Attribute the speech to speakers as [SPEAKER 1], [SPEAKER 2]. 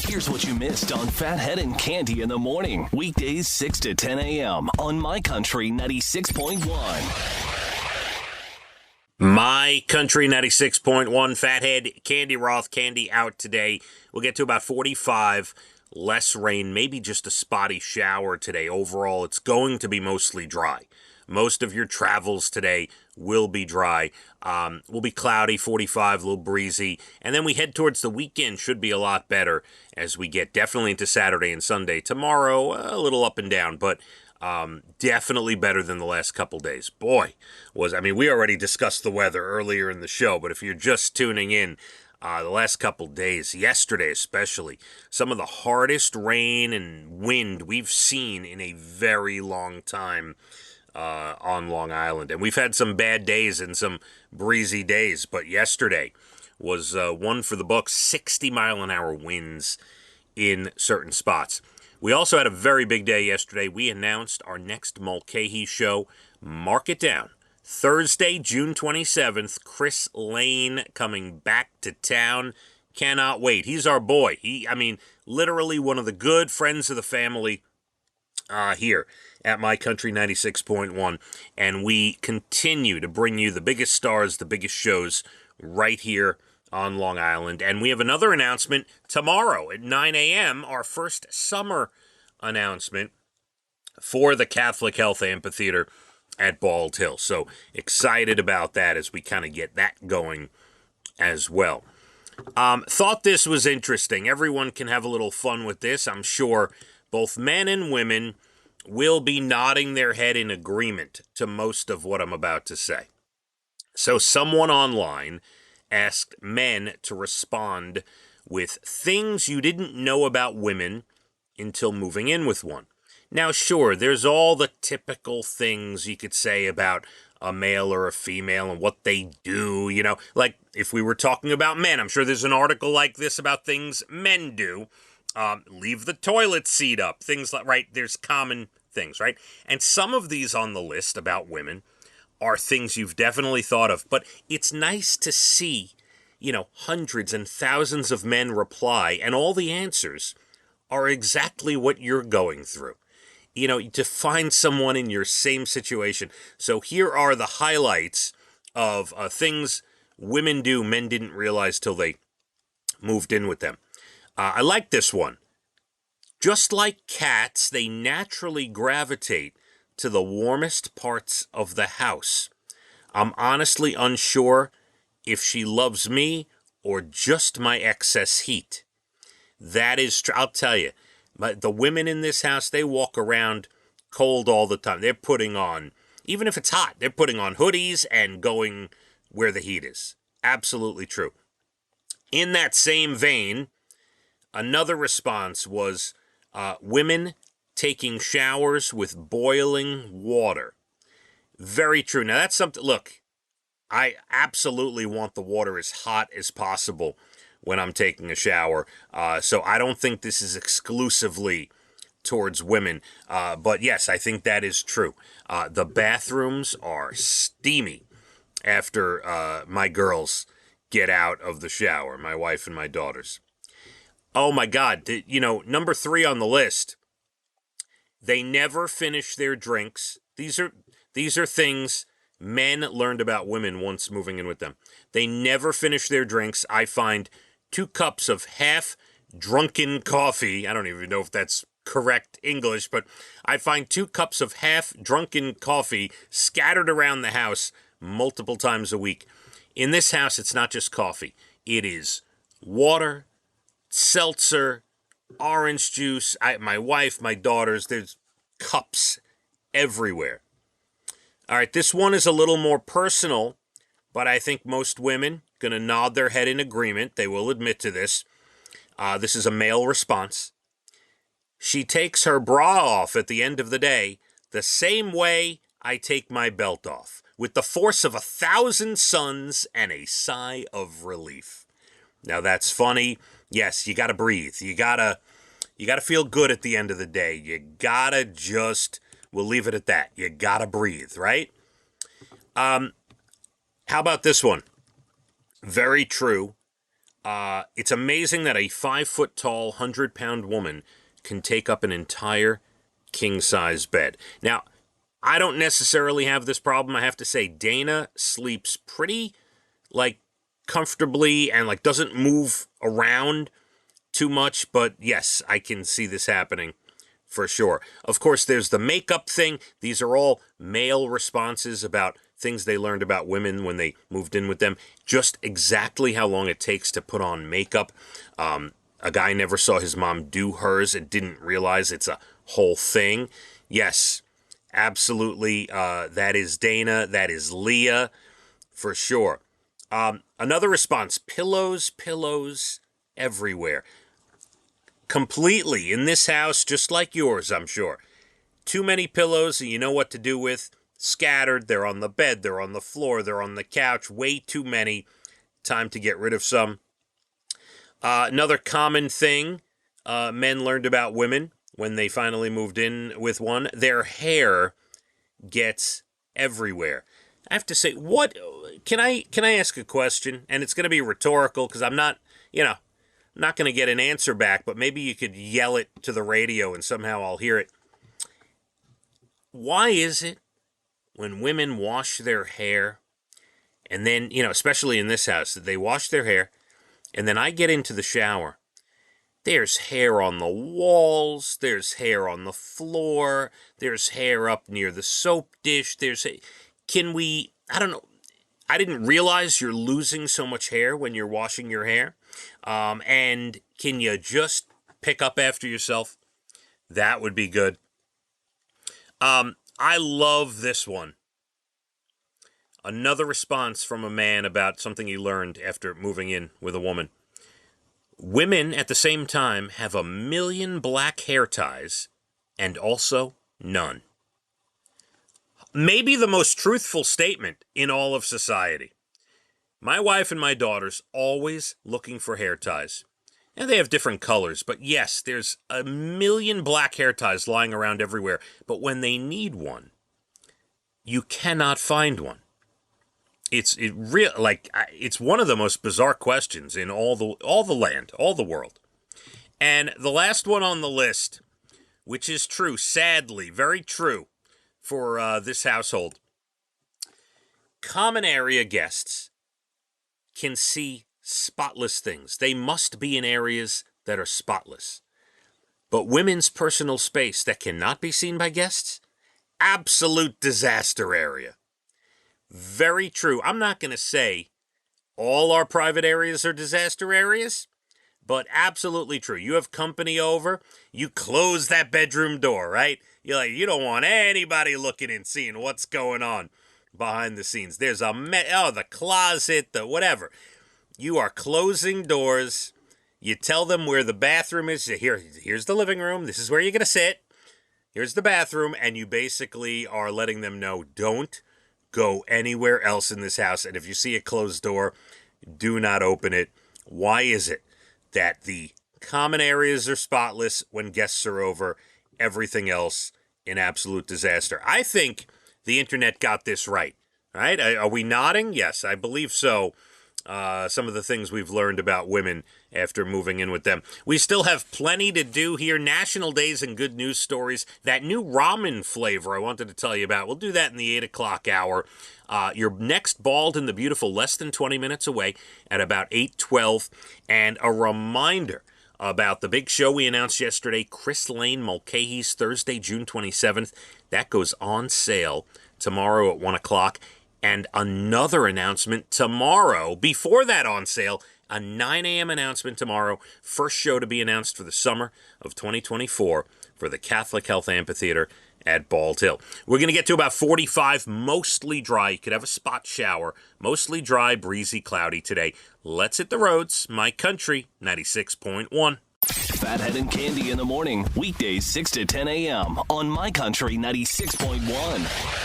[SPEAKER 1] Here's what you missed on Phathead and Cande in the morning. Weekdays 6 to 10 a.m. on My Country 96.1.
[SPEAKER 2] My Country 96.1, Phathead, Cande Roth, Cande out today. We'll get to about 45, less rain, maybe just a spotty shower today. Overall, it's going to be mostly dry. Most of your travels today will be dry. Will be cloudy, 45, a little breezy. And then we head towards the weekend. Should be a lot better as we get definitely into Saturday and Sunday. Tomorrow, a little up and down, but definitely better than the last couple days. Boy, we already discussed the weather earlier in the show, but if you're just tuning in, the last couple days, yesterday especially, some of the hardest rain and wind we've seen in a very long time on Long Island. And we've had some bad days and some breezy days, but yesterday was one for the books, 60-mile-an-hour winds in certain spots. We also had a very big day yesterday. We announced our next Mulcahy show. Mark it down. Thursday, June 27th, Chris Lane coming back to town. Cannot wait. He's our boy. Literally one of the good friends of the family here at My Country 96.1. And we continue to bring you the biggest stars, the biggest shows right here on Long Island. And we have another announcement tomorrow at 9 a.m., our first summer announcement for the Catholic Health Amphitheater at Bald Hill. So excited about that as we kind of get that going as well. Thought this was interesting. Everyone can have a little fun with this. I'm sure both men and women will be nodding their head in agreement to most of what I'm about to say. So someone online asked men to respond with things you didn't know about women until moving in with one. Now, sure, there's all the typical things you could say about a male or a female and what they do, like if we were talking about men, I'm sure there's an article like this about things men do. Leave the toilet seat up, things like, right, there's common things, right? And some of these on the list about women are things you've definitely thought of, but it's nice to see, hundreds and thousands of men reply, and all the answers are exactly what you're going through. To find someone in your same situation. So here are the highlights of things women do men didn't realize till they moved in with them. I like this one. Just like cats, they naturally gravitate to the warmest parts of the house. I'm honestly unsure if she loves me or just my excess heat. That is true. I'll tell you, the women in this house, they walk around cold all the time. They're putting on, even if it's hot, they're putting on hoodies and going where the heat is. Absolutely true. In that same vein, another response was women taking showers with boiling water. Very true. Now, that's something, look, I absolutely want the water as hot as possible when I'm taking a shower. So I don't think this is exclusively towards women. But yes, I think that is true. The bathrooms are steamy after my girls get out of the shower, my wife and my daughters. Oh my God, number 3 on the list, they never finish their drinks. These are things men learned about women once moving in with them. They never finish their drinks. I find 2 cups of half-drunken coffee. I don't even know if that's correct English, but I find 2 cups of half-drunken coffee scattered around the house multiple times a week. In this house, it's not just coffee. It is water, seltzer, orange juice. My wife, my daughters, there's cups everywhere. All right, this one is a little more personal, but I think most women going to nod their head in agreement. They will admit to this. This is a male response. She takes her bra off at the end of the day the same way I take my belt off, with the force of 1,000 suns and a sigh of relief. Now that's funny. Yes, you got to breathe. You got to feel good at the end of the day. You got to we'll leave it at that. You got to breathe, right? How about this one? Very true. It's amazing that a 5-foot-tall, 100-pound woman can take up an entire king-size bed. Now, I don't necessarily have this problem. I have to say, Dana sleeps pretty, comfortably and, doesn't move around too much. But, yes, I can see this happening for sure. Of course, there's the makeup thing. These are all male responses about things they learned about women when they moved in with them. Just exactly how long it takes to put on makeup. A guy never saw his mom do hers and didn't realize it's a whole thing. Yes, absolutely. That is Dana. That is Leah, for sure. Another response, pillows everywhere. Completely in this house, just like yours, I'm sure. Too many pillows and you know what to do with. Scattered, they're on the bed, they're on the floor, they're on the couch. Way too many. Time to get rid of some. Another common thing men learned about women when they finally moved in with one, their hair gets everywhere. I have to say, what can I ask a question? And it's going to be rhetorical because I'm not going to get an answer back, but maybe you could yell it to the radio and somehow I'll hear it. Why is it when women wash their hair and then, especially in this house, they wash their hair and then I get into the shower, there's hair on the walls, there's hair on the floor, there's hair up near the soap dish, I don't know, I didn't realize you're losing so much hair when you're washing your hair. And can you just pick up after yourself? That would be good. I love this one. Another response from a man about something he learned after moving in with a woman. Women, at the same time, have 1 million black hair ties and also none. Maybe the most truthful statement in all of society. My wife and my daughters always looking for hair ties. And they have different colors, but yes, there's 1 million black hair ties lying around everywhere. But when they need one, you cannot find one. It's one of the most bizarre questions in all the land, all the world. And the last one on the list, which is true, sadly, very true for this household. Common area guests can see spotless things. They must be in areas that are spotless. But women's personal space that cannot be seen by guests, absolute disaster area. Very true. I'm not going to say all our private areas are disaster areas, but absolutely true. You have company over, you close that bedroom door, right? You don't want anybody looking and seeing what's going on behind the scenes. There's the closet, the whatever. You are closing doors. You tell them where the bathroom is. Here's the living room. This is where you're going to sit. Here's the bathroom. And you basically are letting them know, don't go anywhere else in this house. And if you see a closed door, do not open it. Why is it that the common areas are spotless when guests are over, everything else in absolute disaster? I think the internet got this right. Right? Are we nodding? Yes, I believe so. Some of the things we've learned about women after moving in with them. We still have plenty to do here. National Days and good news stories. That new ramen flavor I wanted to tell you about. We'll do that in the 8 o'clock hour. Your next Bald and the Beautiful less than 20 minutes away at about 8:12. And a reminder about the big show we announced yesterday, Chris Lane Mulcahy's Thursday, June 27th. That goes on sale tomorrow at 1 o'clock. And another announcement tomorrow, before that on sale, a 9 a.m. announcement tomorrow. First show to be announced for the summer of 2024 for the Catholic Health Amphitheater at Bald Hill. We're going to get to about 45, mostly dry. You could have a spot shower. Mostly dry, breezy, cloudy today. Let's hit the roads. My Country 96.1.
[SPEAKER 1] Phathead and Cande in the morning, weekdays 6 to 10 a.m. on My Country 96.1.